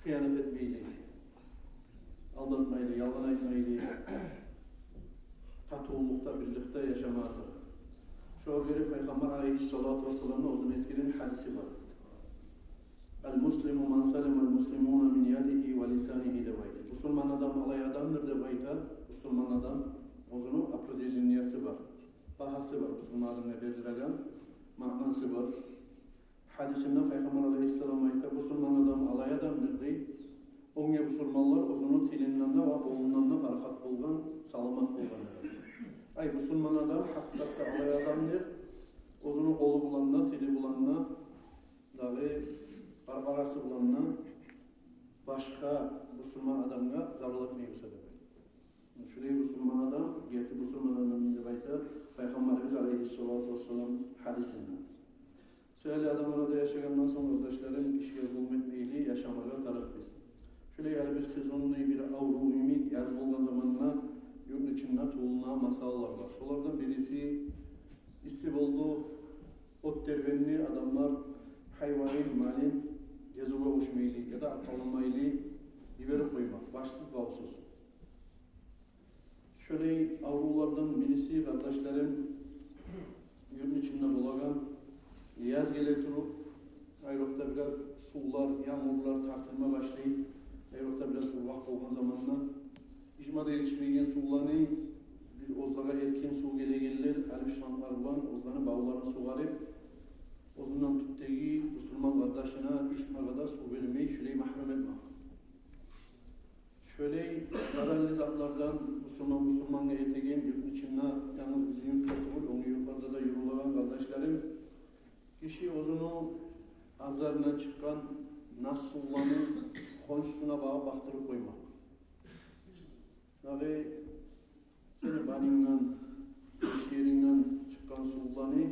Hıyanet etmeyli, aldatmaylı, yalan aytmaylı, tatulukta birlikte yaşamaktır. Şoğa göre Peygamber aleyhissalatu vesselam'ın uzun eskinin hadisi var. El-Muslimu man salimel muslimuna min yadihi ve lisanihi de baydı. Müslüman adam alay adamdır de bayda. Müslüman adam uzunu aprodelinyası var. Bahası var. Müslüman adamına belirlenen manası var. Hadisinde Peygamber aleyhisselam ayta Müslüman adam alay adamdır deyip onge Müslümanlar uzunu tilinden de ve boğundan da barakat bulgan, salamat bulgan. Ay Müslüman adam hakikatte alay adamdır. Uzunu kolu bulanına, tili bulanına, dağı barbarası bulanına başka Müslüman adamga zararlık neyse demek. Şurayı Müslüman adam, gerçi Müslüman adamın debayta Peygamberimiz aleyhissalatu vesselam hadisinde. Söyle adamlara da yaşayandan sonra kardeşlerim kişiye zulmetmeyle yaşamaya taraf biz. Şöyle yani bir sezonlu bir avru ümit yaz bulgan zamanla yurt içinde tuğuluna masallar var. Şolardan birisi istif oldu, ot tervenli adamlar hayvani malin gezuga uçmaylı ya da akıllanmaylı biberip koymak, başsız bağımsız. Şöyle avrulardan birisi kardeşlerim yurt içinde bulagan yaz gele turup ayrıkta biraz sular, yağmurlar tartılma başlayıp ayrıkta biraz uvak olgan zamanla İcmada yetişmeyen sularını bir ozlağa erken su gelir, elbişmanlar bulan ozlarını bağlarını sugarıp ozundan tuttuğu Müslüman kardeşine içme kadar su vermeyi şöyle mahrum etmek. Şöyle zararlı zatlardan Müslüman'a etegen yurt içinde yalnız bizim yurtta değil, onu yukarıda da yürüyen kardeşlerim kişi ozunu azarından çıkan nas sularını konçsuna bağa baktırıp koymak. Dağı seni banından, iş yerinden çıkan sularını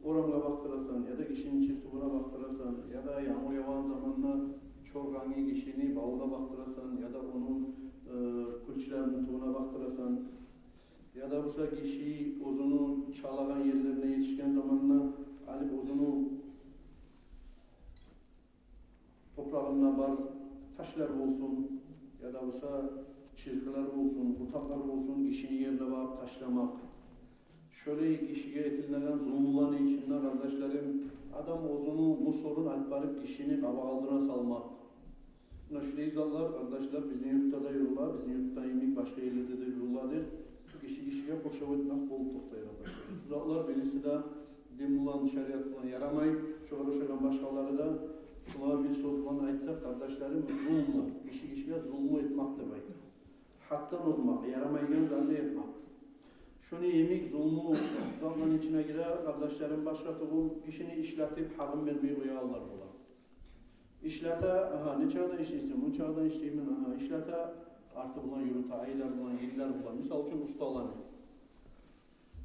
oranga baktırasan ya da kişinin çiftliğine baktırasan ya da yağmur yağan zamanla çorganı kişini bağına baktırasan ya da onun külçülerinin tuğuna baktırasan ya da bu kişi ozunu çalagan yerlerine yetişken zamanla alıp ozunu toprağına bar taşlar olsun ya da bu çirkiler olsun, utaklar olsun, kişinin yerine bağıp taşlamak. Şöyle kişiye etilenen zulmların içinde kardeşlerim, adam ozunu bu sorun alıp barıp kişini kaba aldırına salmak. Buna şöyle izahlar kardeşler, bizim yurtta da yürürler, bizim yurtta yemek başka yerlerde de yürürlerdir. Kişiye koşav etmek bol toktayır. Uzaklar birisi de din bulan, şeriat bulan yaramayıp, çoğuşayan başkaları da şuna bir söz bulan aytsak kardeşlerim, zulmla, kişiye zulmü etmek demek. Hatta bozmak, yaramaygen zande etmek. Şunu yemek zulmü zaman içine girer, kardeşlerim başka tuğul kişini işletip hakim vermeyi uyarlar bular. İşlete, ne çağda işleysin, bu çağda işleyimin, işlete artı bulan yürüte, aylar bulan, yıllar bulan, misal için ustalarını.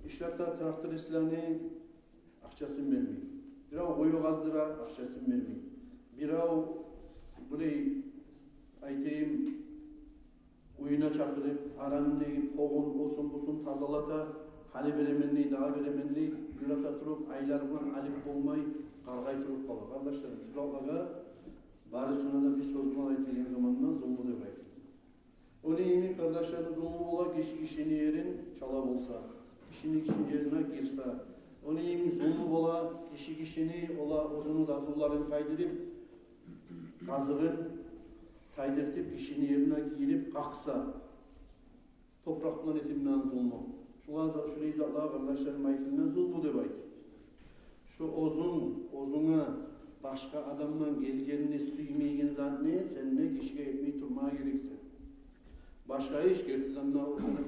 İşlete traktoristlerini akçasını vermeyi. Birav koyu gazdıra akçasını vermeyi. Birav burayı aytayım, uyuna çakırıp, aranını, poğun, olsun, tazalata, hali veremenliği, daha veremenliği, yürata turup, aylar bulan, alip olmayı, kargay turup kalır. Kardeşlerim, şu zallaga, barısına da bir söz bana aytayım zamanla zulmü de bırakır. Onu yemin kardeşlerim, zulmü ola, kişinin yerin çalab olsa, kişinin yerine girse, onu yemin zulmü ola, kişini ola, ozunu da zullarını kaydırıp, kazığın, taydırtıp kişinin yerine girip kalksa toprakla etimden zulmü. Şurayı izahlar kardeşlerim ayetinden zulmü de baydı. Şu ozuna başka adamdan gelgenini suymaygen zat ne? Sen ne kişiye etmeyi durmaya gereksin. Başka iş gerçekten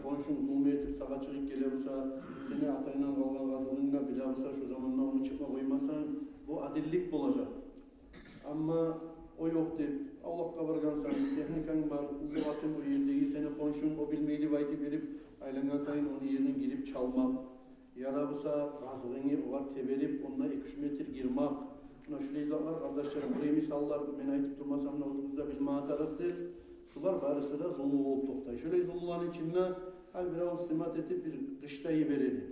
konuşun zulmü etip sağa çıkıp geliyorsa seni atayla kalgan gazılığına bile olsa şu zamanla onu çıkma koymazsan bu adillik olacak. Ama o yok deyip Allah'a vargansan, teknikan var, uğratın o yerdeki seni konuşun, o bilmeyli vayti verip aylangan sayın onun yerine girip çalmak ya da bu gazılığını olar teberip onunla 2-3 metre girmek. Buna şöyle izahlar kardeşlerim, buraya misallar ben aytıp durmasam da özümüzde bilmeye tarafsız. Şular barısı da zulmü olup toktay. Şöyle zulmların içinde biraz simat etip bir kıştayı veredi.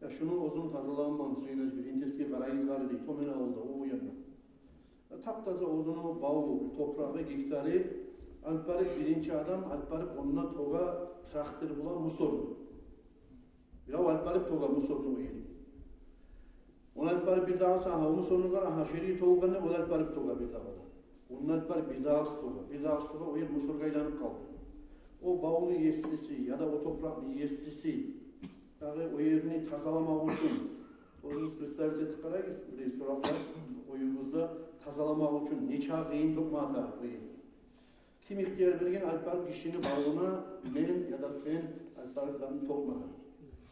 Ya şunu uzun tazalanmam suyuna bir inteski karayız var değil. Tomena oldu o yanına. Taptaza uzunu bağı, toprağı, hektarı alparıp birinci adam alparıp onunla toga traktör bulan musorunu. Biraz alparıp toga musorunu o yeri. Onu alparıp bir daha saha musorunu var. Aha şeriyi toğuğanı o alparıp toga bir daha da. Onun alparıp bir daha toga. Bir daha toga o yer musorga ilanıp kaldı. O bağını yestisi ya da o toprağını yestisi yani o yerini tazalamak için o'zingiz представить etib qaraysiz, bir so'roqlar o'yingizda tazalamak için necha qiyin to'qmaqlar qo'ying. Kim ixtiyor bergan alparib kishini bağına men ya da sen alpariblarni to'qmagan.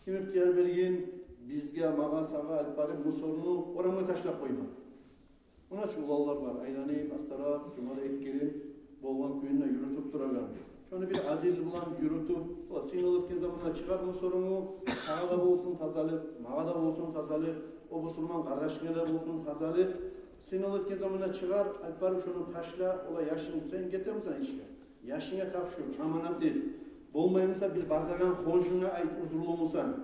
Kim ixtiyor bergan bizga maga saga alparib musorni o'ramga tashlab qo'ymagan. Unachi ulovlar var. Aylanib astarab jumada ekkelib bo'lgan kuyini yuritib turagan. Şunu bir azil bulan yürütüp, sen olurken zamanla çıkar mı sorunu, sana da olsun tazalık, mağa da olsun tazalık, o Müslüman kardeşine de olsun tazalık. Sen olurken zamanla çıkar, alparım şunu taşla, ola yaşını sen getir misin işe? Yaşına takşur, amanat et. Bolmayımsa bir bazagan konşuna ait uzurlu musan?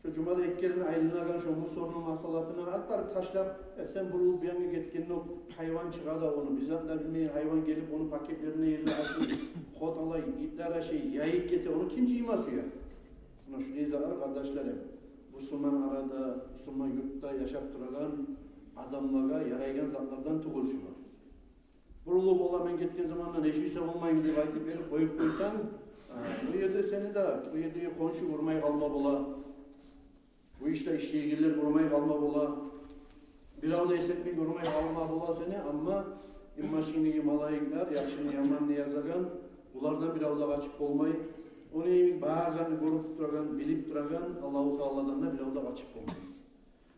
Şu cumada ekkerin aylanagan şu sorunun masalasını alparım taşlap, sen burulup bir yana getkenini hayvan çıkar da onu, bizden de bilmeyin hayvan gelip onu paketlerine yerine açıp, Kod alay, ipler şey, yayık getir, onu kim ciymaz ya? Buna şu nezalar kardeşlerim, Müslüman arada, Müslüman yurtta yaşap duragan adamlara yaraygan zatlardan tuğuluşular. Burulup ola ben gittiğin zamanla neşvise olmayayım diye aytıp verip koyup koysan, bu yerde seni de, bu yerde konşu vurmay kalma bola, bu işte işleygiler vurmay kalma bola, bir avda esetmek vurmay kalma bola seni ama immaşinliği malayıklar, yakşını yamanını yazagan, Ulardan bir avda açıp olmayı, onu bazen görüp duragan, bilip duragan Allah-u Teala'dan da bir avda açıp olmayız.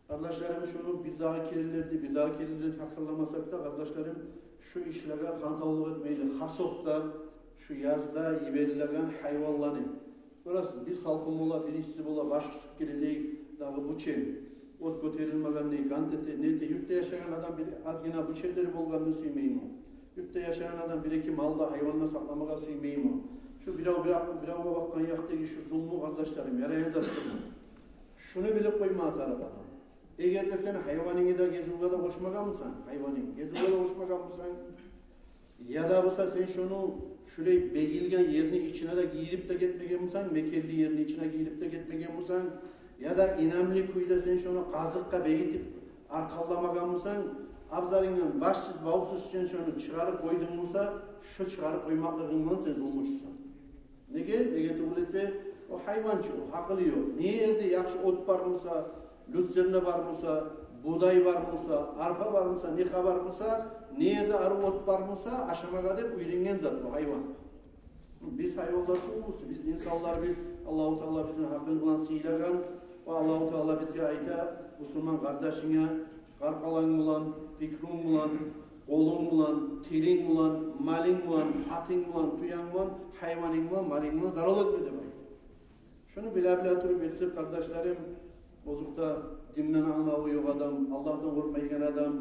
Kardeşlerim şunu bir daha kirlilerdi takrarlamasak da kardeşlerim şu işlere kantavlık etmeyle hasokta şu yazda iberilen hayvanları. Burası bir salkım ola, bir işsi ola, baş üstü giredeyi dağı bu çen. Ot göterilmeden neyi, gantete, neyte, yurtta yaşayan adam bir az yine bu şeyleri bolganını süymeyim o. Yurtta yaşayan adam bir iki malda hayvanla saklamağa süymeyim o. Şu birava bakkan yaktaki şu zulmü kardeşlerim, yarayan zattır. Şunu bilip koyma atar adam. Eğer de sen hayvanını da gezuğa da koşmağa mısın? Hayvanın gezuğa da koşmağa mısın? Ya da olsa sen şunu şuraya begilgen yerini içine de giyirip de gitmegen misin? Mekelli yerini içine giyirip de gitmegen misin? Ya da inamli kuyda sen şunu kazıkka begitip arkallamagan mısın? Abzarından başsız, bağsız için şunu çıkarıp koydun musa, şu çıkarıp koymaklığından sen zulmuşsun. Nege tuğulese o hayvançı o, hakılıyor. Nerede yakşı ot var mısa, lützerine var mısa, buğday var mısa, arpa var mısa, nika var mısa, nerede arı ot var mısa, aşamağa da uyringen zat o hayvan. Biz hayvanlar tuğulusu, biz insanlar biz, Allah-u Teala bizim hakkını bulan sıylagan, ve Allah-u Teala bizge ayta, Müslüman kardeşine, karkalan bulan, fikrin bulan, kolun bulan, tilin bulan, malin bulan, hatin bulan, tuyan bulan, hayvanin bulan, malin bulan zarar etmedi mi? Şunu bile durup etsek kardeşlerim, bozukta dinden anlağı yok adam, Allah'tan korkmayan adam,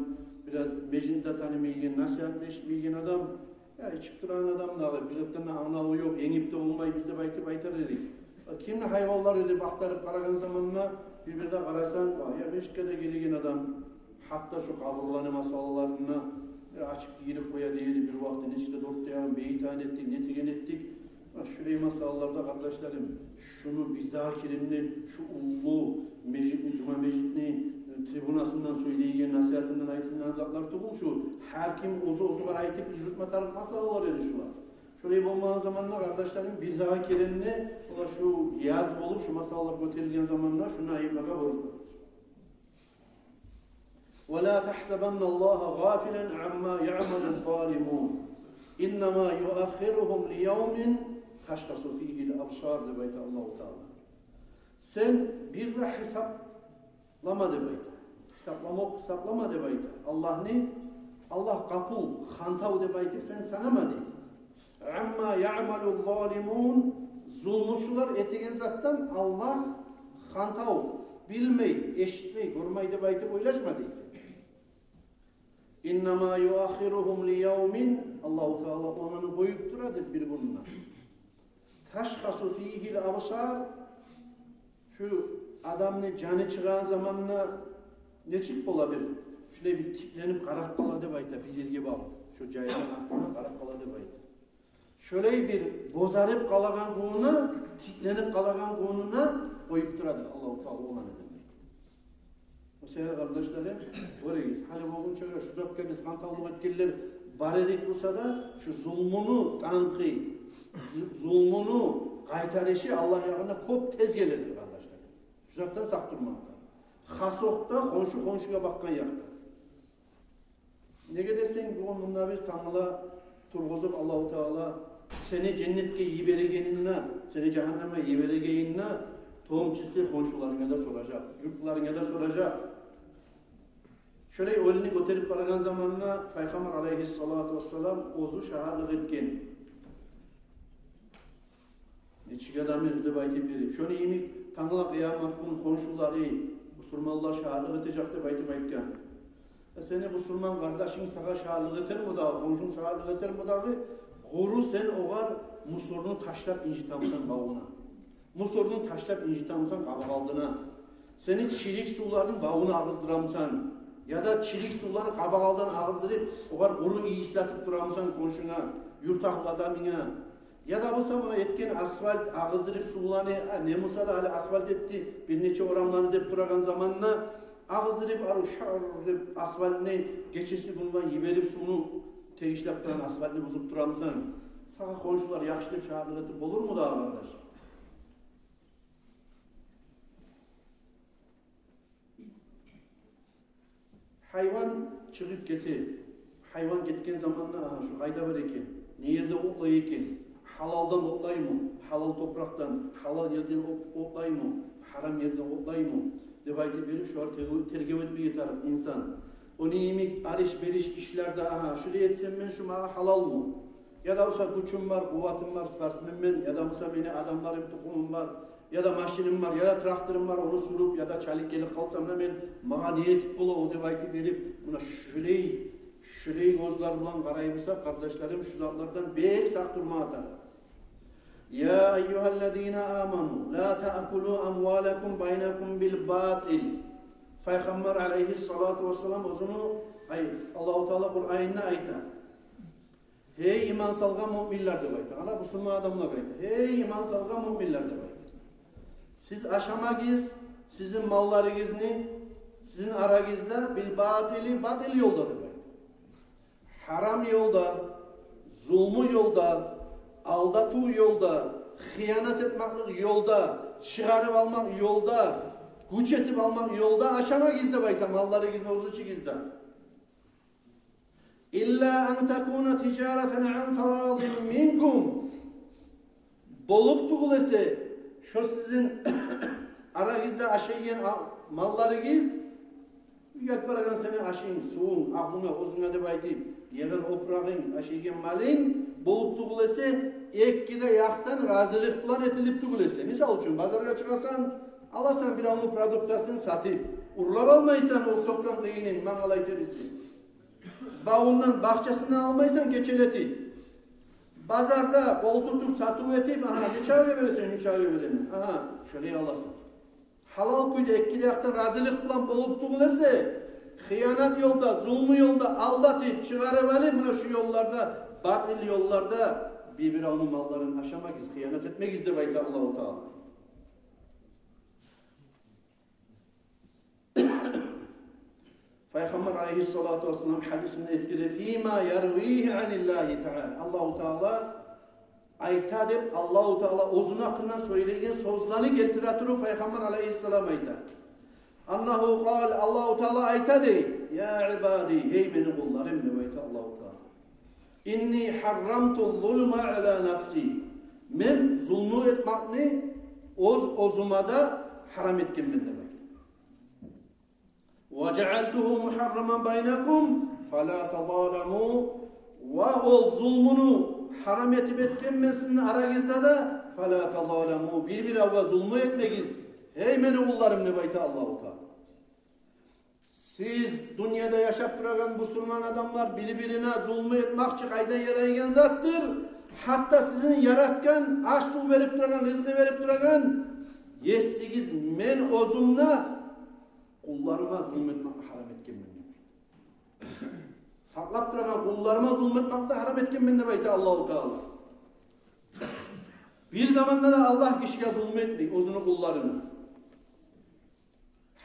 biraz mecinde tanımayan, nasihatleşmeyen adam, ya içip duran adam da bizden anlağı yok, enip de olmayı biz de baytar dedik. Kimle hayvanlar edip aktarıp karagan zamanına bir de karasan, ya meşkede gelegen adam, hatta şu kaburlanı masalalarına açıp girip koya değil bir vaktin içinde doktoyan beyitan ettik, netigen ettik. Şurayı masallarda kardeşlerim, şunu bir daha kiriminin şu ulu mecitni, cuma mecitni tribunasından söyleyen nasihatinden ayetinden zatlar tuğul şu her kim ozu var ayetip yürütme tarafı masallar edişiyorlar. Şurayı bulmanın zamanına kardeşlerim bir daha kirimini şu yaz olup şu masallar götürülgen zamanına şunu ayıpmaka borçlu. وَلَا تَحْسَبَنَّ اللّٰهَ غَافِلًا عَمَّا يَعْمَلُ الظَّالِمُونَ اِنَّمَا يُؤَخِّرُهُمْ لِيَوْمٍ تَشْخَصُ ف۪يهِ الْأَبْصَارِ debeyte Allah-u Teala. Sen bir de hesaplama debeyte. Hesaplama debeyte. Allah kapul, hantav debeyte sen sanama değil. عَمَّا يَعْمَلُ الظَّالِمُونَ Zulmuşçular etigen zattan Allah hantav, bilmeyi, eşitmeyi, görmeyi debeyte oylaşmadıysa. İnnemâ yuâkhiruhum liyevmin Allah-u Teala onunu boyup duradır bir bununla. Teşhasu fîhil absar şu adamın canı çıkan zamanla ne çık olabilir? Şöyle bir tiklenip karak kala dep ayta bir yerge bağlı. Şu caydan aklına karak kala dep ayta. Şöyle bir bozarıp kalagan kuğuna, tiklenip kalagan kuğununa koyup duradı. Allah-u Teala ona ne demek? O sefer kardeşlerim, oraya gitsin. Hani bugün şöyle şu zöpkemiz, kantallık etkiler var edik bulsa da şu zulmunu tankı, zulmunu kaytarışı Allah yanına çok tez gelir kardeşler. Şu zaten sak durmakta. Hasokta konşuya bakkan yakta. Ne gidersen bugün biz Tanrı'la turguzup Allah-u Teala seni cennetke yiberegeninle, seni cehenneme yiberegeninle tohum çizgi konşularına da soracak, yurtlarına da soracak. Şöyle ölünü götürüp baragan zamanla Peygamber aleyhissalatu vesselam ozu şahadlık etken. Neçik adam izlep aytip berip. Şöyle iyimi Tanrı'la kıyamet konşuları Müslümanlar şahadlık edecek dep aytip aytkan. Seni Müslüman kardeşin sana şahadlık eter mi dağı, konşun şahadlık eter mi dağı? Koru sen oğar musorunu taşlap incitamsan bağına. Musorunu taşlap incitamsan kabağaldına. Seni çirik suların bağına ağızdıramsan. Ya da çirik sularını kabağaldan ağızdırıp oğar koru iyi islatıp duramsan konşuna. Yurtaklı adamına. Ya da bu zamana etken asfalt ağızdırıp sularını ne musa da hali asfalt etti. Bir neçe oramlarını dep duragan zamanına ağızdırıp arı şar dep asfaltını geçesi bundan yiberip sunu tegişlep duran asfaltını bozup duramsan. Sana konşular yaxşı dep şahadlık etip olur mu da kardeş? Hayvan çıkıp geti. Hayvan getken zamanla şu kayda var eken. Ne yerde otlay eken. Halaldan otlay mı? Halal topraktan, halal yerden otlay mı? Haram yerden otlay mı? Dep aytip berip şu tergip etmeye taraf insan. O neyimik arış beriş işlerde şuraya etsem ben şu bana halal mı? Ya da olsa gücüm var, kuvvetim var, sportsmenmen ya da olsa beni adamlarım, tukumum var, ya da maşinim var, ya da traktörüm var, onu sürüp ya da çalik gelip kalsam da ben bana niyetip bulu o dep aytip berip buna şüley gözler bulan karayıpsa kardeşlerim şu zatlardan bek sak durma atar. Ya eyyühellezine amanu la ta'kulu amwalakum baynakum bil batil. Peygamber aleyhissalatu vesselam özünü Allah-u Teala Kur'an'ına ayta. Hey iman salgan müminler dep ayta. Ana Müslüman adamlar ayta. Hey iman salgan müminler dep ayta. Siz aşamagiz, sizin mallarınızı, sizin aragizda bil batil yolda dep ayta. Haram yolda, zulmü yolda, aldatu yolda, hıyanat etmek yolda, çıkarıp almak yolda, güç etip almak yolda aşamagiz dep ayta. Mallarınızı ozuçigizda. İlla en tekuna ticareten an taradin minkum. Bolup tuğulese şu sizin aragizda aşayyen mallarınız yatparagan seni aşayın, suğun, aklına, ozuna dep aytip yeğen oprağın, aşaygen malin bolup tuğulese ekkide yaktan razılık bilan etilip tuğulese. Misal üçün bazarga çıkasan alasan bir anlı produktasını satıp urlap almaysan o toplam kıyının mangalay terisi. Bağından, bahçesinden almaysan geçeleti. Bazarda kol tutup satıp etip, neçe öyle verirsen, neçe öyle veremem. Şöyle alasın. Halal kuydu ekkide yaktan razılık bilan bolup tuğulese, hıyanat yolda, zulmü yolda aldatıp çıkarıp alıp buna şu yollarda, batil yollarda bir onun mallarını aşamagiz, hıyanat etmegiz dep ayta Allah-u Teala. Peygamber aleyhissalatu vesselam hadisinde eskide fîmâ yarvîhi anillâhi teâlâ. Allah-u Teala ayta dep Allah-u Teala ozun hakkında söylegen sözlerini geltiratırı Peygamber aleyhissalam ayta. Annahu kal Allah-u Teala ayta dey. Ya ibadî hey meni kullarım dep ayta Allah-u Teala. İnni harramtu zulma ala nafsi. Men zulmü etmakni ozumada haram etken men demek. وَجَعَلْتُهُ مُحَرَّمًا بَيْنَكُمْ فَلَا تَظَالَمُوا Ve ol zulmunu haram etip etken sizin aragizda da فَلَا تَظَالَمُوا birbirine zulmü etmegiz. Hey meni kullarım dep ayta Allah-u Teala. Siz dünyada yaşap duragan Müslüman adamlar birbirine zulmü etmakçı kayda yaraygen zattır. Hatta sizin yaratgan aş su verip duragan, rizqi verip duragan Yessigiz men ozumna kullarıma zulmetmek haram etkenmen. Saklap duran kullarıma zulmetmek de haram etkenmen de bayta Allah-u Teala. Bir zamanda da Allah kişiye zulmetmeyik, ozunu kullarını.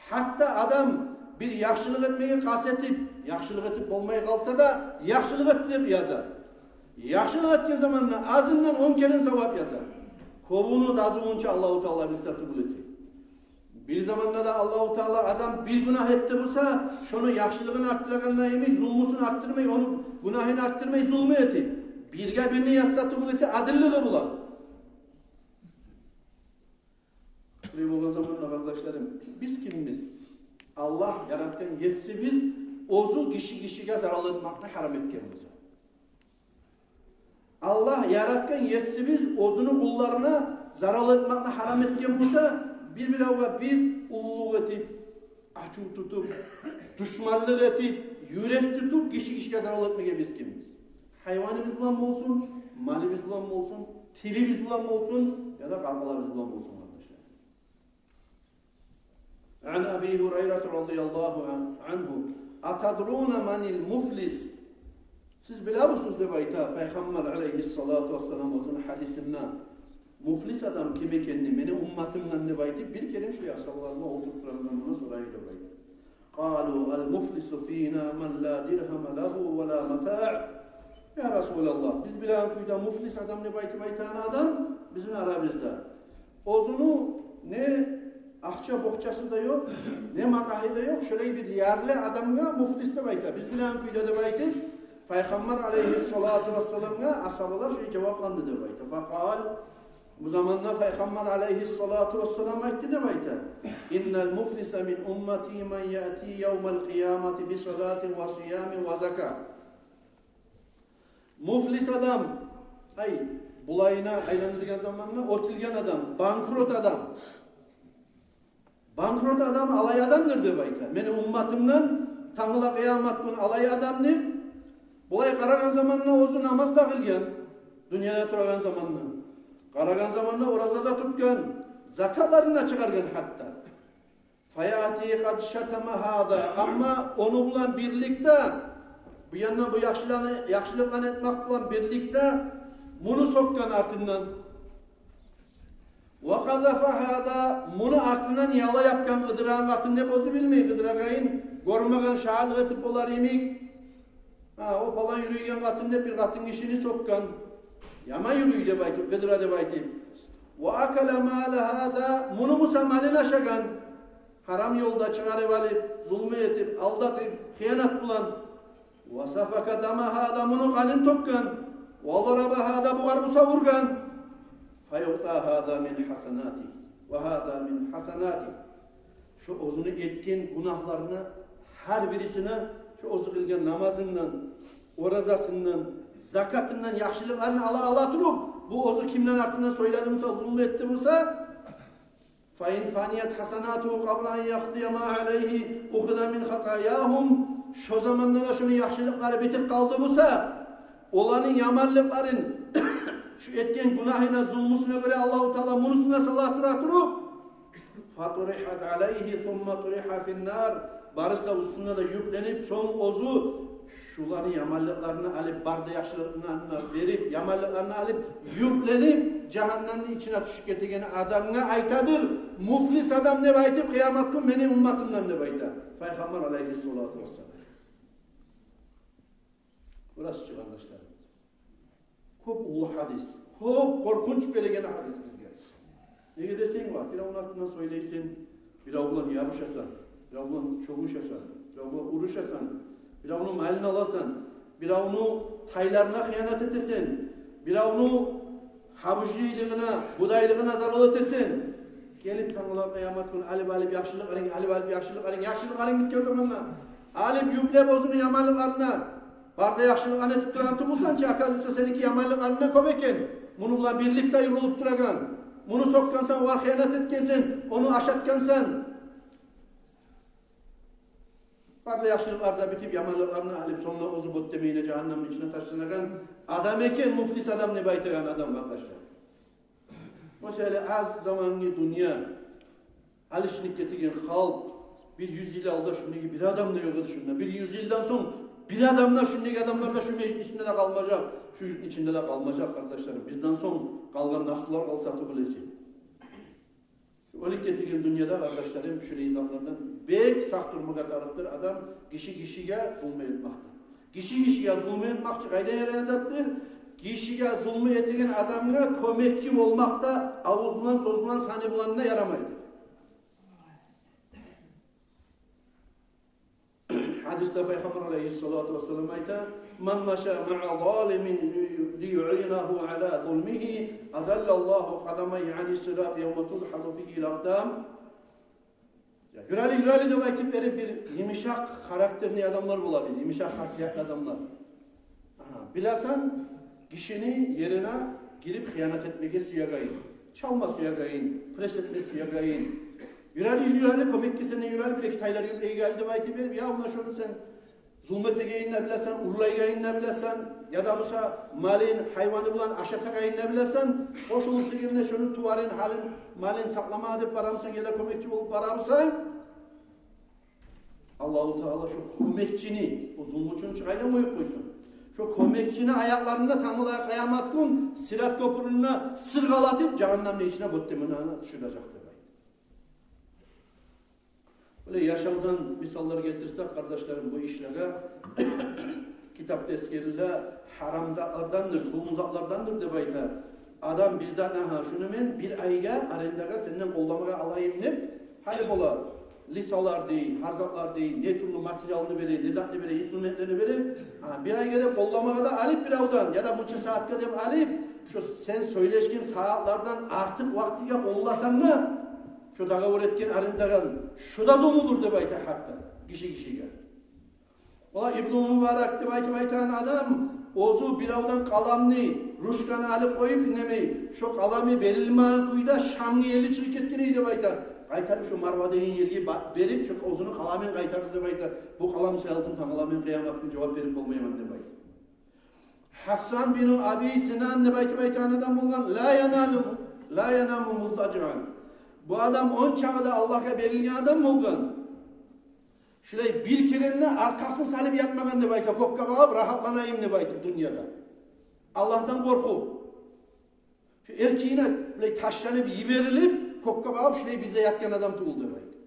Hatta adam bir yaxşılık etmeyi kasetip, yaxşılık etip olmaya kalsa da yaxşılık etti deyip yazar. Yaxşılık etken zamanla azından 10 kere sevap yazar. Kovunu da azı onca Allah-u Teala bilsatı bulesi. Bir zamanda da Allah-u Teala adam bir günah etti bulsa, şunu yaxşılığını arttırırken yemek, zulmusunu arttırmayı, onu günahını arttırmayı zulmü etti. Birge birini yazsatı bulesi adilliği bular. Bu zamanla kardeşlerim, biz kimimiz? Allah yaratken yetsi biz, ozu kişiye zararlı etmekle haram etkenimiz. Allah yaratken yetsi biz, ozunu kullarına zararlı etmekle haram etkenimiz. Bir avga biz ulluluk etip, açık tutup, düşmanlık etip, yürek tutup, kişiye zararlı etmeye biz kimimiz? Hayvanımız bulan mı olsun, malimiz bulan mı olsun, tilimiz bulan mı olsun, ya da kargalarımız bulan mı olsun? An Abi Hureyre radıyallahu anhu atadruna manil muflis. Siz biliyor musunuz de bayta Peygamber aleyhissalatu vesselam onun hadisinden muflis adam kim ekenini beni ummatımdan ne bayti bir kere şu ashablarıma oturttuklarından soraydı bayta. Qalu al muflisu fina man la dirham lahu ve la mata'. Ya Resulallah biz bilen kuyda muflis adam ne baytana adam bizim aramızda. Ozunu ne akça bohçası da yok, ne matahi da yok. Şöyle bir yerli adamga muflis de bayta. Biz bilen kuyda da bayta. Peygamber aleyhissalatu vesselam'a ashabalar şöyle cevaplandı da bayta. Fakal bu zamanla Peygamber aleyhissalatu vesselam aytti de bayta. İnnel muflise min ummati men ya'ti yevmel kıyamati bi salatin ve siyamin ve zekat. Muflis adam, bulayına aylandırgan zamanla otilgan adam, bankrot adam. Bankrot adam alay adamdır de bayta. Meni ummatımdan tanıla kıyamat bunu alay adamdır. Bulay karagan zamanla ozu namazda kılgan. Dünyada turagan zamanla. Karagan zamanla orazada tutgan. Zakatlarına çıkargan hatta. Fayati kad şatama hada. Ama onu bulan birlikte bu yandan bu yaxşılıklarını etmek bulan birlikte bunu sokkan artından. وَقَذَفَ هَذَا bunu artından yala yapkan gıdıran vaktin ne bozu bilmeyi gıdıragayın. Görmegen şahal etip olar imik. O falan yürüygen katın ne bir katın işini sokkan. Yama yürüyü de baytip, gıdıra de baytip. وَاَكَلَ مَالَ هَذَا bunu musammalin aşagan. Haram yolda çıkarıp alıp, zulmü etip, aldatıp, hıyanat bulan. وَسَفَكَ دَمَ هَذَا bunu kanın tokkan. وَضَرَبَ هَذَا bu garbusa vurgan. فَيُعْتَى هَذَا مِنْ حَسَنَاتِ وَهَذَا مِنْ حَسَنَاتِ şu ozunu etken günahlarını her birisine şu ozu kılgan namazından, orazasından, zakatından, yaxşılıklarını ala turup bu ozu kimden ardından soyladımsa, zulmü ettimse فَاِنْ فَانِيَتْ حَسَنَاتُهُ قَبْلَ اَنْ يَقْضِيَ مَا عَلَيْهِ اُخِذَ مِنْ خَطَايَاهُمْ şu zamanda da şunun yaxşılıkları bitip kaldı busa olanın yamanlıkların şu etken günahına, zulmusuna göre Allah-u Teala munusuna salattıra turup فَطُرِحَتْ عَلَيْهِ ثُمَّ طُرِحَ فِي النَّارِ barışla üstüne de yüklenip son ozu şuların yamallıklarını alıp barda yaxşılıklarını verip yamallıklarını alıp yüklenip cehennemin içine düşük getirgen adamına aytadır. Muflis adam ne baytip kıyamet gün benim ümmatımdan ne baytar. Peygamber aleyhissalatu vesselam. Burası çıkarmışlar. Çok ulu hadis. Çok korkunç belirgen hadis bizge. Ne desen var? Bir onun altından söyleysin. Bir oğlan yarışasan. Bir oğlan çoğuşasan. Bir oğlan uruşasan. Bir onu malini alasan. Bir onu taylarına hıyanat etesen. Bir onu habuciliğine, budaylığına zarar etesen. Gelip tanrılar kıyamet günü alip yaxşılıkların yaxşılıkların gitken zamanla. Alip yüklep ozunu yamanlıklarına. Barda yaxşılıklarını etip duran tutulsan çakazırsa seninki yamanlıklarına köpeken. Bunu bulan birlikte yürülüp duragan. Bunu sokkansan, var hıyanat etkensen, onu aşatkansan. Barda yaxşılıklarda bitip yamanlıklarını alıp sonuna ozu bot demeyine cehennemin içine taşlanagan adam eken muflis adam ne baytıgan adam arkadaşlar. O şöyle az zamanlı dünya alışınıp getiren halk bir 100 yıl aldı şundaki bir adam da yok düşünün. Bir 100 yıldan sonra bir adamlar şundaki adamlar da şu meclisin içinde de kalmayacak. Şu içinde de kalmayacak kardeşlerim. Bizden son kalgan nasıllar kalsatı bilesin. Ölüp getiren dünyada kardeşlerim şu izahlardan bek sağ durmaga taraftar adam kişiye zulme etmektir. Kişiye zulme etmekçi kayda yarayacaktır. Kişiye zulme etigen adamga kömekçi olmakta avuzundan sozundan sani bulanına yaramaydı. Hadiste Peygamber aleyhissalatu vesselam ayta "Men maşa ma'a zalimin liyu'inahu ala zulmihi azallallahu qadamayhi ani sirat yevme tudhadu fihi al-aqdam." Yürali de vakit verip bir yumuşak karakterli adamlar bulabilir. Yumuşak hasiyetli adamlar. Bilasan kişinin yerine girip hıyanet etmeye suyagayın. Çalma suyagayın. Pres etme suyagayın. Yürali komik ki seninle yürali bile kitaylar yüzeye geldi vakit verip ya ona şunu sen zulmete gayinle bilesen, urlayı gayinle bilesen ya da musa malin hayvanı bulan aşata gayinle bilesen hoş olursa girine şunun tuvarin halin malin saklama edip varamsan ya da komikçi olup varamsan Allah-u Teala şu komekçini o zulmüçünü çıkayla koyup koysun. Şu komekçini ayaklarında tanrılar kıyamet gün sirat köprününe sırgalatıp cehennemin içine bottemine düşürecektir. Böyle yaşamdan misallar getirsek kardeşlerim bu işlere kitap tezkerinde haramzatlardandır, zulmuzatlardandır de bayta. Adam bizden aha şunu men bir ayga arendaga senden kollamaga alayım deyip hadi bola lisalar değil, harzatlar değil, ne türlü materyalını verir, ne zatını verir, instrumentlerini verir. Bir ayga da kollamaga da alıp bir avdan ya da muçı saatte de alıp şu sen söyleşkin saatlerden artık vaktiye kollasan mı? Şu dağa öğretken arendagan şu da zulmudur de bayta hatta kişiye. Ola İbn-i Mübarek de baytan adam ozu bir avdan kalamını ruşkanı alıp koyup dinlemeyi şu kalamı verilmeyen kuyuda Şamlı yerli şirketkineydi bayta. Kaytarıp şu Marvade'nin yerine verip şu ozunu kalamen kaytardı de bayta. Bu kalam sayıltın tamalamen kıyametini cevap verip olmayamam de bayta. Hasan bin Abi Sinan de baytan adam olan la yanamu muhtacıgan. Bu adam 10 çağda Allah'a belirli adam mı olgan? Şöyle bir kerenine arkasını salıp yatmagan ne bayka, bokka bağıp rahatlanayım ne bayka dünyada. Allah'tan korku. Şu erkeğine böyle taşlanıp yiverilip, bokka bağıp şöyle bizde yatkan adam tuğul ne bayka.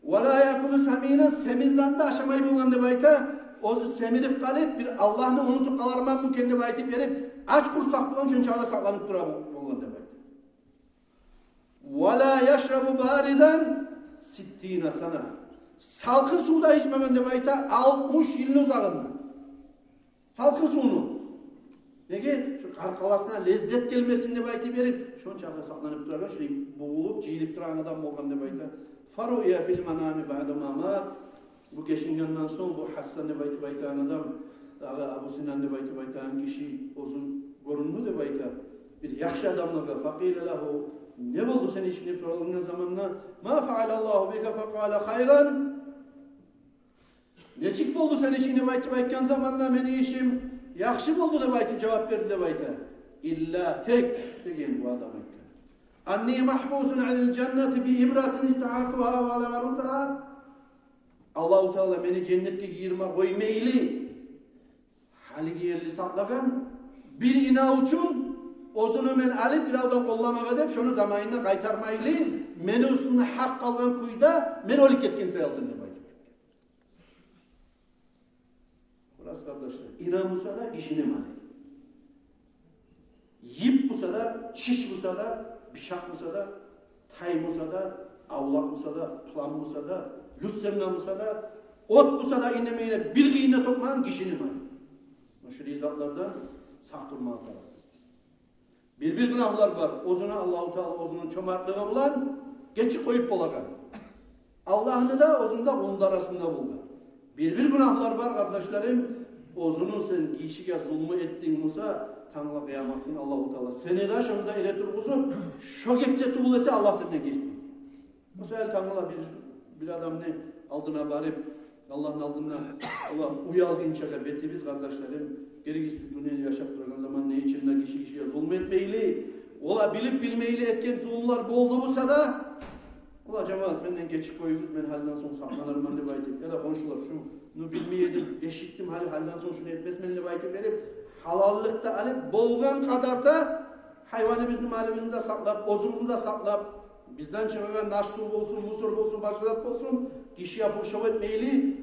وَلَا يَكُلُ سَم۪ينَ semizden aşamayı bulgan ne bayka, ozu semirip kalıp bir Allah'ını unutup kalarman mümkün ne bayka verip, aç kursak bulan için çağda saklanıp duran bulgan ne bayka. وَلَا يَشْرَبُ بَارِدًا سِتِّينَ sana. Salkın suda içmemen de bayta 60 yılın uzağında. Salkın suyunu. Peki şu karkalasına lezzet gelmesin de bayta verip şunun çağda saklanıp duran şöyle boğulup ciyilip duran adam olgan de bayta. فَرُؤْيَ فِي الْمَنَامِ بَعْدَ مَامَاتِ bu geçinden sonra bu Hasan de bayta adam Abu Sinan de bayta kişi uzun görünmü de bayta bir yakşı adamla فَقِيلَ لَهُ ne oldu senin işini sorulduğun zamanla? Ma fa'alallahu bika faqala hayran. Ne çıktı oldu senin işini baytken zamanla benim işim yaxşı oldu da baytı cevap verdi de bayta. İlla tek degan bu adam ekan. Anni mahbusun alel cenneti bi ibratin istahartuha ve la arudha. Allahu Teala beni cennetke girme koymayli. Haligi yerli saklagan bir ina üçün ozunu men alıp bir avdan kollamaga dep şunu zamanına kaytarmaylı. Meni üstünde hak kalgan kuyda men ölüp ketken sayılsın dep aytып. Burası kardeşler, ina bulsa da işini mani. Yip bulsa da, çiş bulsa da, bıçak bulsa da, tay bulsa da, avlak bulsa da, plan bulsa da, lütsemden bulsa da, ot bulsa da inlemeyine bir giyine topmayan kişini mani. Şu rizatlardan sağ durmağa tarafı. Bir günahlar var. Ozuna Allah-u Teala ozunun çömertliği bulan geçip koyup bolagan. Allah'ını da ozunda onun arasında bulgan. Bir günahlar var kardeşlerim. Ozunun sen kişiye zulmü ettiğin olsa Tanrı kıyametini Allah-u Teala seni de şunu da ere turgusun. Şu geçse tuğulese Allah senden geçmiyor. Bu sefer Tanrı'la bir adam ne aldığına varıp Allah'ın aldığına Allah uyaldığınca beti biz kardeşlerim geri gitsin dünyayı yaşap duran zaman ne içinde kişiye zulmetmeyli ola bilip bilmeyli etken zulümler boldu olsa da Ula cemaat benden geçip koyunuz, ben halden sonra saklanırım anne baytip ya da komşular şunu bilmeyeydim, eşittim halden sonra şunu etmez benden baytip verip halallıkta alıp bolgan kadar da hayvanımızın malimizin de saklap, ozumuzun da saklap bizden çıkan naş su olsun, musur olsun, başkalar olsun kişiye boşava etmeyeli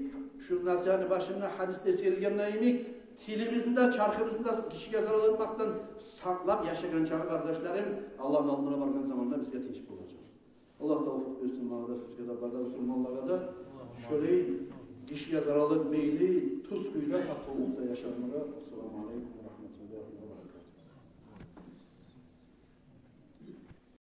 şu nasihatın başında hadiste gelgen neyimik tilimizin de çarkımızın da kişiye zarar etmekten saklap yaşayan çağ kardeşlerim Allah'ın aldığına bakın zamanda bizge tinç bulacak. Allah tevfik versin bana da sizge de barda Müslümanlara da şöyle kişiye zarar etmeyeli tuz kuyla hakkılıkta yaşanmaya. Esselamu Aleyküm.